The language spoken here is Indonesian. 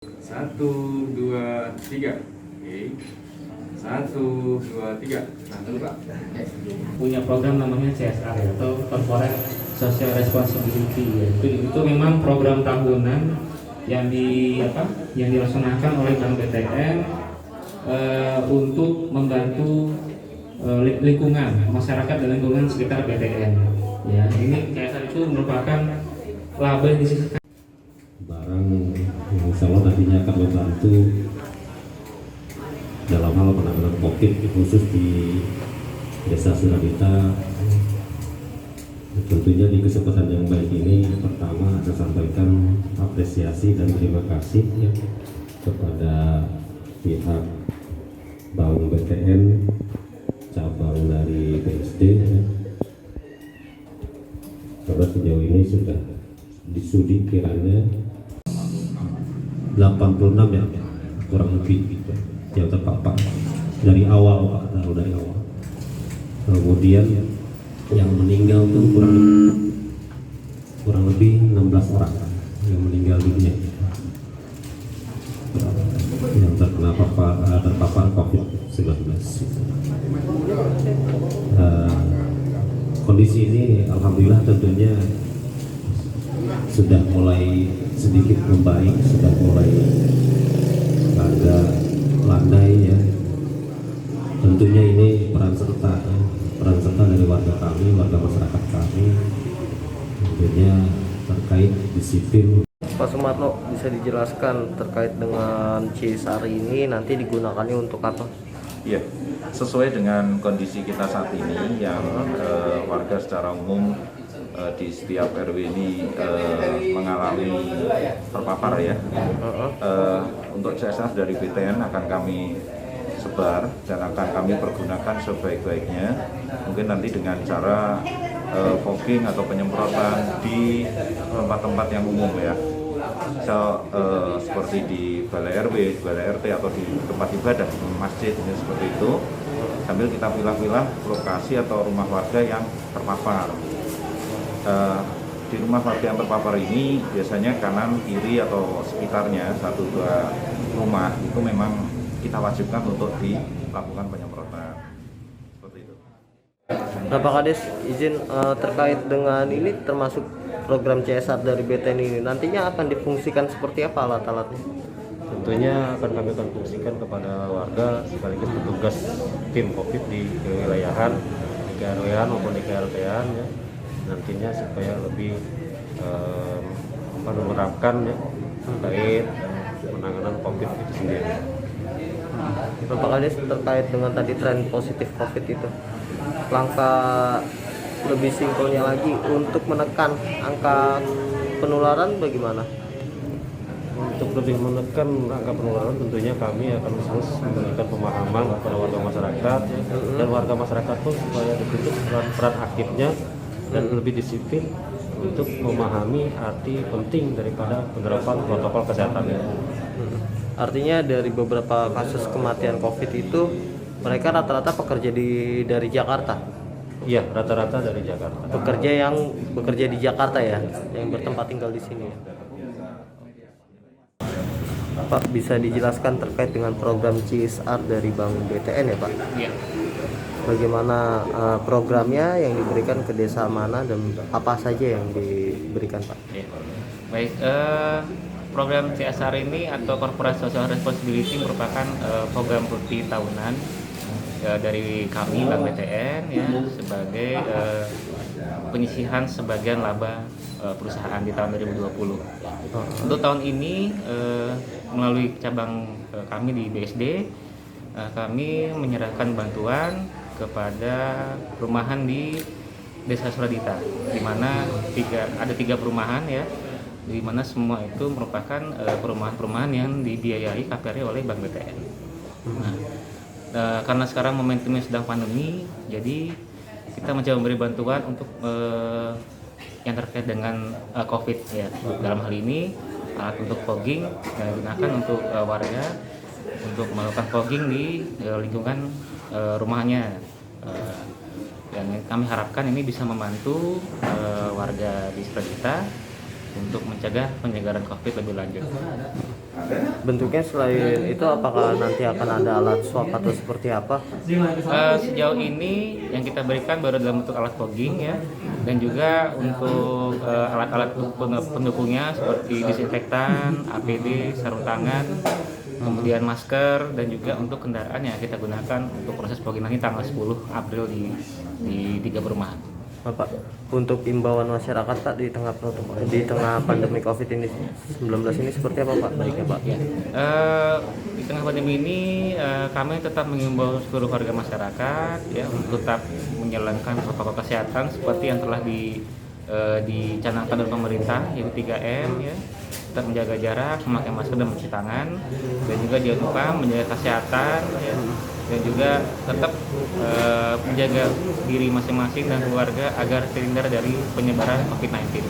Satu, dua, tiga. Oke. Satu, dua, tiga. Satu, Pak. Punya program namanya CSR ya, atau Corporate Social Responsibility ya. Itu memang program tahunan yang dilaksanakan oleh Bank BTN untuk membantu lingkungan masyarakat dan lingkungan sekitar BTN. Ya, ini CSR itu merupakan laba yang disisihkan barang yang insya Allah nantinya akan membantu dalam hal penanganan COVID khusus di Desa Suradita. Tentunya di kesempatan yang baik ini pertama saya sampaikan apresiasi dan terima kasih ya, kepada pihak Bank BTN cabang dari BSD ya. Karena sejauh ini sudah disudi kiranya 86 ya kurang lebih gitu, yang terpapar dari awal Pak, dari awal. Kemudian yang meninggal tuh kurang lebih 16 orang yang meninggal dunia yang terpapar COVID-19. Kondisi ini alhamdulillah tentunya sudah mulai sedikit membaik, sudah mulai agak landai ya. Tentunya ini peran serta dari warga kami, warga masyarakat kami, tentunya terkait disiplin. Pak Sumarno, bisa dijelaskan terkait dengan CSR ini nanti digunakannya untuk apa? Iya, sesuai dengan kondisi kita saat ini yang warga secara umum di setiap RW ini mengalami terpapar ya. Untuk CSR dari BTN akan kami sebar dan akan kami pergunakan sebaik-baiknya. Mungkin nanti dengan cara fogging atau penyemprotan di tempat-tempat yang umum ya. Seperti di balai RW, balai RT atau di tempat ibadah, masjid ini seperti itu. Sambil kita pilah-pilah lokasi atau rumah warga yang terpapar. Di rumah warga yang terpapar ini biasanya kanan, kiri atau sekitarnya 1-2 rumah itu memang kita wajibkan untuk dilakukan penyemprotan seperti itu. Nah Pak Kades, izin terkait dengan ini termasuk program CSR dari BTN ini nantinya akan difungsikan seperti apa alat-alatnya? Tentunya akan kami fungsikan kepada warga sekaligus petugas tim COVID di kewilayahan, di KRW-an maupun di KRT-an ya. Nantinya supaya lebih menerapkan ya, terkait penanganan COVID itu sendiri. Pak Kades, terkait dengan tadi tren positif COVID itu, langkah lebih simpelnya lagi untuk menekan angka penularan bagaimana? Untuk lebih menekan angka penularan tentunya kami akan terus memberikan pemahaman kepada warga masyarakat dan warga masyarakat pun supaya dituntut peran aktifnya dan lebih disiplin untuk memahami arti penting daripada penerapan protokol kesehatan. Artinya dari beberapa kasus kematian COVID itu mereka rata-rata pekerja dari Jakarta. Iya, rata-rata dari Jakarta. Bekerja di Jakarta ya, yang bertempat tinggal di sini. Pak, bisa dijelaskan terkait dengan program CSR dari Bank BTN ya Pak? ya. Bagaimana programnya yang diberikan ke desa mana dan apa saja yang diberikan Pak? Ya. Baik, program CSR ini atau Corporate Social Responsibility merupakan program rutin tahunan dari kami Bank BTN ya, sebagai penyisihan sebagian laba perusahaan di tahun 2020. Untuk tahun ini melalui cabang kami di BSD, kami menyerahkan bantuan kepada perumahan di Desa Suradita, di mana ada tiga perumahan ya, di mana semua itu merupakan perumahan-perumahan yang dibiayai KPR oleh Bank BTN. Nah, karena sekarang momentumnya sedang pandemi, jadi kita mencoba memberi bantuan untuk yang terkait dengan COVID ya. Dalam hal ini alat untuk fogging yang digunakan untuk warga untuk melakukan fogging di lingkungan rumahnya. Dan kami harapkan ini bisa membantu warga di sekitar kita untuk mencegah penyebaran COVID lebih lanjut. Bentuknya selain itu apakah nanti akan ada alat swab atau seperti apa? Sejauh ini yang kita berikan baru dalam bentuk alat fogging ya, dan juga untuk alat-alat pendukungnya seperti disinfektan, APD, sarung tangan, kemudian masker, dan juga untuk kendaraan yang kita gunakan untuk proses fogging nanti tanggal 10 April di 3 perumahan. Bapak, untuk imbauan masyarakat Pak di tengah pandemi COVID-19 ini seperti apa Pak? Baiknya Pak. Di tengah pandemi ini kami tetap mengimbau seluruh warga masyarakat ya untuk tetap menjalankan protokol kesehatan seperti yang telah dicanangkan oleh pemerintah, yaitu 3M ya. Tetap menjaga jarak, memakai masker dan mencuci tangan, dan juga jangan lupa menjaga kesehatan ya, dan juga tetap menjaga diri masing-masing dan keluarga agar terhindar dari penyebaran COVID-19.